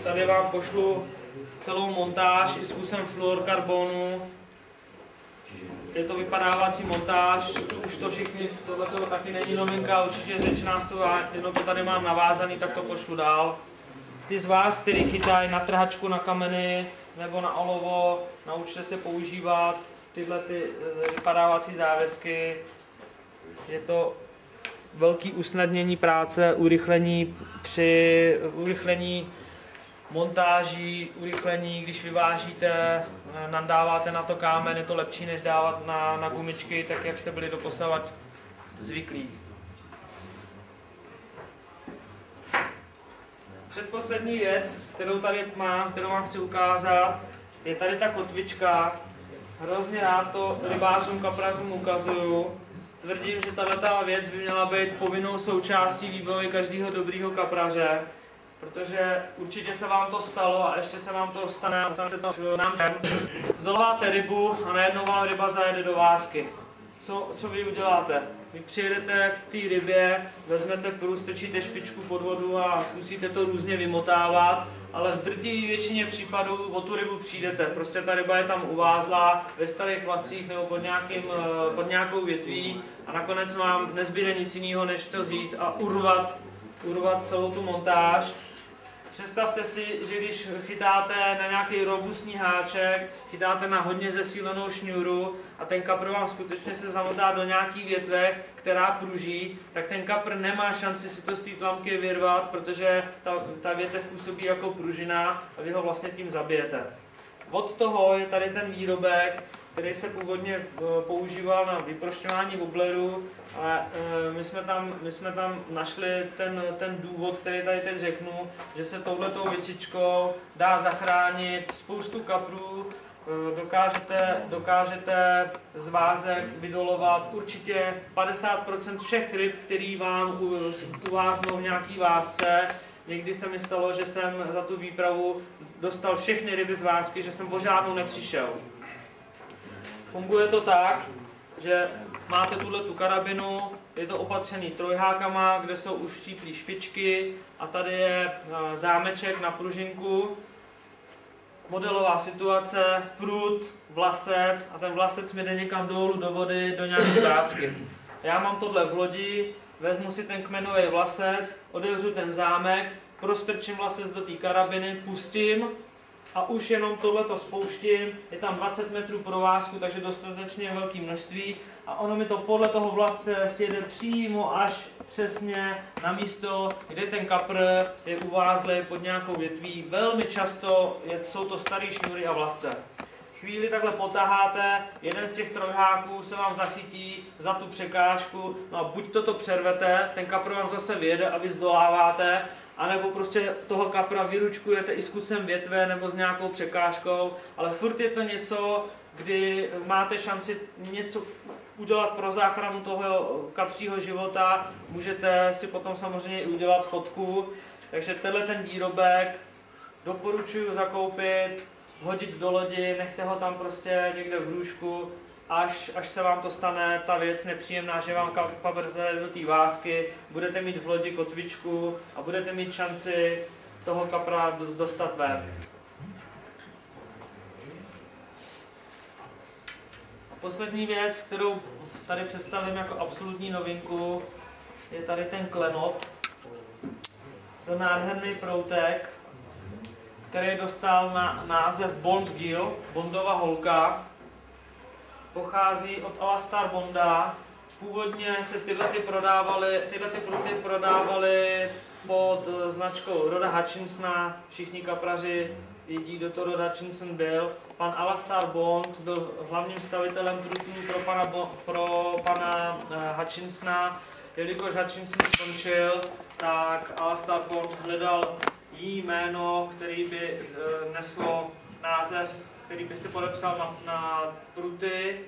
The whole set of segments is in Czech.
Tady vám pošlu celou montáž i s kusem fluorkarbonu. Je to vypadávací montáž, už to všichni, tohleto taky není novinka, určitě řečená z toho, jenom to tady mám navázaný, tak to pošlu dál. Ty z vás, kteří chytají na trhačku, na kameny nebo na olovo, naučte se používat tyhle ty vypadávací závěsky. Je to velké usnadnění práce, urychlení montáží, urychlení, když vyvážíte, nadáváte na to kámen, je to lepší, než dávat na gumičky, tak jak jste byli doposavad zvyklí. Předposlední věc, kterou tady mám, kterou vám chci ukázat, je tady ta kotvička. Hrozně rád to rybářům, kaprařům ukazuju. Tvrdím, že tato věc by měla být povinnou součástí výbavy každého dobrýho kapraře, protože určitě se vám to stalo a ještě se vám to stane nám všem. Zdoláváte rybu a najednou vám ryba zajede do vásky. Co vy uděláte? Vy přijedete k té rybě, vezmete průst, strčíte špičku pod vodu a zkusíte to různě vymotávat, ale v drtivé většině případů o tu rybu přijdete. Prostě ta ryba je tam uvázlá ve starých vlastcích nebo pod nějakou větví a nakonec vám nezbyde nic jiného, než to vzít a urvat celou tu montáž. Představte si, že když chytáte na nějaký robustní háček, chytáte na hodně zesílenou šňůru a ten kapr vám skutečně se zamotá do nějaký větve, která pruží, tak ten kapr nemá šanci si to z té tlamky vyrvat, protože ta větev působí jako pružina a vy ho vlastně tím zabijete. Od toho je tady ten výrobek, který se původně používal na vyprošťování wobblerů, ale my jsme tam našli ten důvod, který tady teď řeknu, že se touhletou věcičkou dá zachránit spoustu kaprů, dokážete z vázek vydolovat určitě 50% všech ryb, který vám uváznou v nějaký vázce. Někdy se mi stalo, že jsem za tu výpravu dostal všechny ryby z vázky, že jsem o žádnou nepřišel. Funguje to tak, že máte tu karabinu, je to opatřený trojhákama, kde jsou už štíplý špičky a tady je zámeček na pružinku. Modelová situace, prut, vlasec a ten vlasec mi jde někam dolů do vody, do nějaké vásky. Já mám tohle v lodi, vezmu si ten kmenový vlasec, otevřu ten zámek, prostrčím vlasec do té karabiny, pustím a už jenom tohleto spouštím, je tam 20 metrů provázku, takže dostatečně velké množství a ono mi to podle toho vlasce sjede přímo až přesně na místo, kde ten kapr je uvázlý pod nějakou větví. Velmi často jsou to staré šňůry a vlasce. Chvíli takhle potaháte, jeden z těch trojháků se vám zachytí za tu překážku, no a buď to přervete, ten kapr vám zase vyjede a vy zdoláváte, anebo prostě toho kapra vyručkujete i s kusem větve nebo s nějakou překážkou, ale furt je to něco, kdy máte šanci něco udělat pro záchranu toho kapřího života, můžete si potom samozřejmě i udělat fotku, takže tenhle ten výrobek doporučuji zakoupit, hodit do lodi, nechte ho tam prostě někde v růžku, až se vám to stane ta věc nepříjemná, že vám kapr zajde do té vásky, budete mít v lodi kotvičku a budete mít šanci toho kapra dostat ven. Poslední věc, kterou tady představím jako absolutní novinku, je tady ten klenot. To je nádherný proutek, který dostal název Bond Gill, Bondova holka. Pochází od Alastar Bonda. Původně se tyhle pruty prodávaly pod značkou Roda Hutchinsona. Všichni kapraři vědí, kdo to Rod Hutchinson byl. Pan Alastar Bond byl hlavním stavitelem prutů pro pana Hutchinsona. Jelikož Hutchinson skončil, tak Alastar Bond hledal jiné jméno, který by neslo název, který by si podepsal na pruty.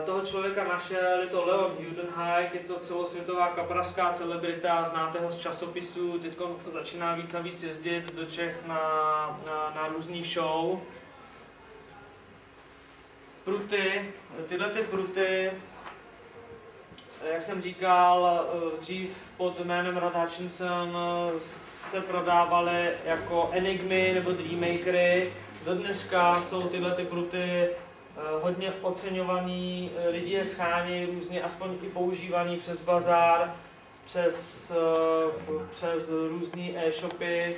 Toho člověka našel, je to Leon Judenhike, je to celosvětová kaprařská celebrita, znáte ho z časopisů, teď začíná víc a víc jezdit do Čech na různý show. Pruty, tyhle ty pruty Jak jsem říkal, dřív pod jménem Rod Hutchinson se prodávaly jako Enigmy nebo Dreammakery. Do dneška jsou tyhle ty pruty hodně oceňovaný, lidi je schání různě, aspoň i používaný přes bazár, přes různé e-shopy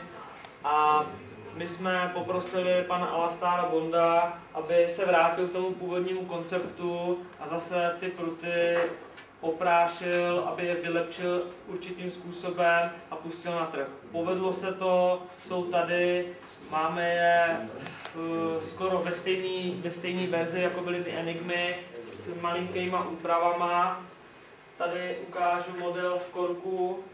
a my jsme poprosili pana Alastára Bonda, aby se vrátil k tomu původnímu konceptu a zase ty pruty oprášil, aby je vylepšil určitým způsobem a pustil na trh. Povedlo se to, jsou tady, máme je skoro ve stejné verzi, jako byly ty Enigmy, s malinkýma úpravama. Tady ukážu model v korku.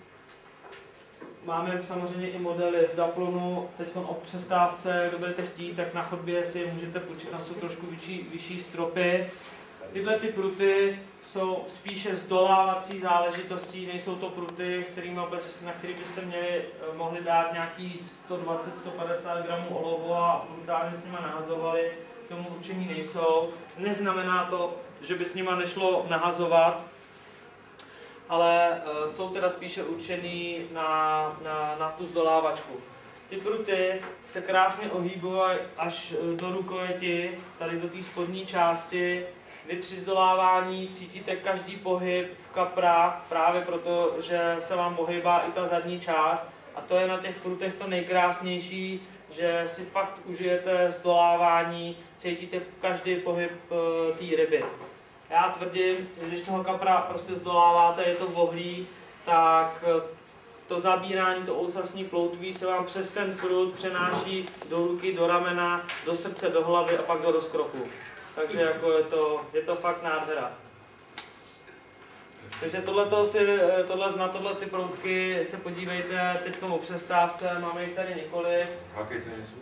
Máme samozřejmě i modely v Duplonu, teď o přestávce, kdo budete chtít, tak na chodbě si je můžete půjčit, tam jsou trošku vyšší stropy. Tyhle ty pruty jsou spíše zdolávací záležitostí, nejsou to pruty, na který byste mohli dát nějaký 120-150 gramů olovo a brutálně s nima nahazovali, k tomu určení nejsou. Neznamená to, že by s nima nešlo nahazovat, ale jsou teda spíše určený na tu zdolávačku. Ty pruty se krásně ohýbují až do rukojeti, tady do té spodní části. Vy při zdolávání cítíte každý pohyb kapra, právě proto, že se vám ohýbá i ta zadní část. A to je na těch prutech to nejkrásnější, že si fakt užijete zdolávání, cítíte každý pohyb té ryby. Já tvrdím, že když toho kapra prostě zdoláváte, je to vohlý, tak to zabírání, to ocasní ploutví se vám přes ten prut přenáší do ruky, do ramena, do srdce, do hlavy a pak do rozkroku. Takže jako je to fakt nádhera. Takže na tohle ty proutky se podívejte teď o přestávce, máme jich tady několik. Jaké ceny jsou?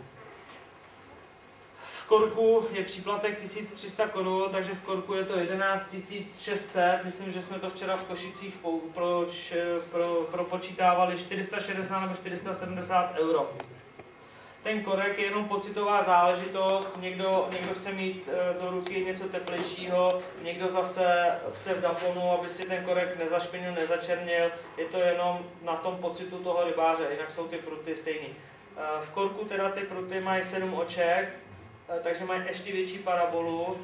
V korku je příplatek 1300 korun, takže v korku je to 11 600. Myslím, že jsme to včera v Košicích propočítávali 460 nebo 470 euro. Ten korek je jenom pocitová záležitost, někdo chce mít do ruky něco teplejšího, někdo zase chce v Duplonu, aby si ten korek nezašpinil, nezačernil, je to jenom na tom pocitu toho rybáře, jinak jsou ty pruty stejný. V korku teda ty pruty mají 7 oček, takže mají ještě větší parabolu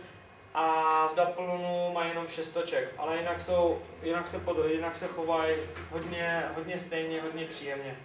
a v Duplonu mají jenom 6 oček, ale jinak se chovají hodně stejně, hodně příjemně.